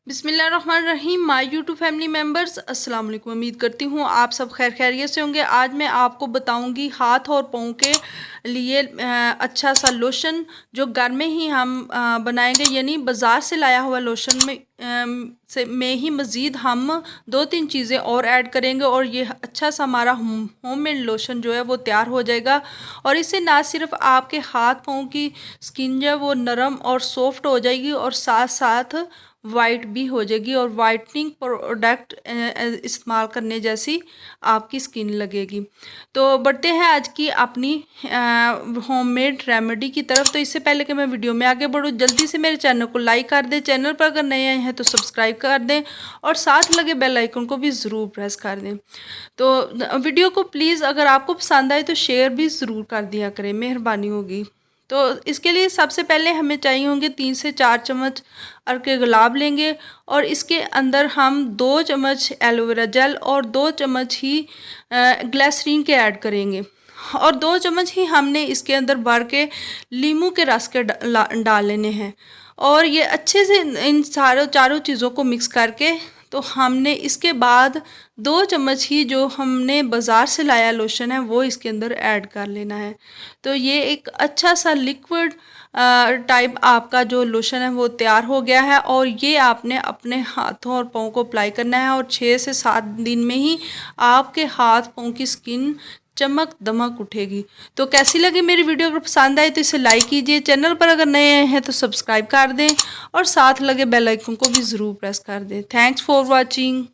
बिस्मिल्लाहिर्रहमानिर्रहीम। My YouTube family members, अस्सलाम वालेकुम। उम्मीद करती हूँ आप सब खैरियत से होंगे। आज मैं आपको बताऊंगी हाथ और पाँव के लिए अच्छा सा लोशन जो घर में ही हम बनाएंगे, यानी बाज़ार से लाया हुआ लोशन में ही मज़ीद हम 2-3 चीज़ें और ऐड करेंगे और ये अच्छा सा हमारा होममेड लोशन जो है वो तैयार हो जाएगा। और इससे ना सिर्फ आपके हाथ पाँव की स्किन जो है वो नरम और सॉफ्ट हो जाएगी और साथ साथ वाइट भी हो जाएगी और वाइटनिंग प्रोडक्ट इस्तेमाल करने जैसी आपकी स्किन लगेगी। तो बढ़ते हैं आज की अपनी होममेड रेमेडी की तरफ। तो इससे पहले कि मैं वीडियो में आगे बढ़ूँ, जल्दी से मेरे चैनल को लाइक कर दें, चैनल पर अगर नए आए हैं तो सब्सक्राइब कर दें और साथ लगे बेल आइकन को भी ज़रूर प्रेस कर दें। तो वीडियो को प्लीज़ अगर आपको पसंद आए तो शेयर भी ज़रूर कर दिया करें, मेहरबानी होगी। तो इसके लिए सबसे पहले हमें चाहिए होंगे 3 से 4 चम्मच अर्क गुलाब लेंगे और इसके अंदर हम 2 चम्मच एलोवेरा जेल और 2 चम्मच ही ग्लिसरीन के ऐड करेंगे और 2 चम्मच ही हमने इसके अंदर भर के नींबू के रस के डाल लेने हैं। और ये अच्छे से इन चारों चीज़ों को मिक्स करके तो हमने इसके बाद 2 चम्मच ही जो हमने बाज़ार से लाया लोशन है वो इसके अंदर ऐड कर लेना है। तो ये एक अच्छा सा लिक्विड टाइप आपका जो लोशन है वो तैयार हो गया है और ये आपने अपने हाथों और पाँव को अप्लाई करना है और 6 से 7 दिन में ही आपके हाथ पाँव की स्किन चमक दमक उठेगी। तो कैसी लगी मेरी वीडियो? अगर पसंद आए तो इसे लाइक कीजिए, चैनल पर अगर नए हैं तो सब्सक्राइब कर दें और साथ लगे बेल आइकन को भी ज़रूर प्रेस कर दें। Thanks for watching.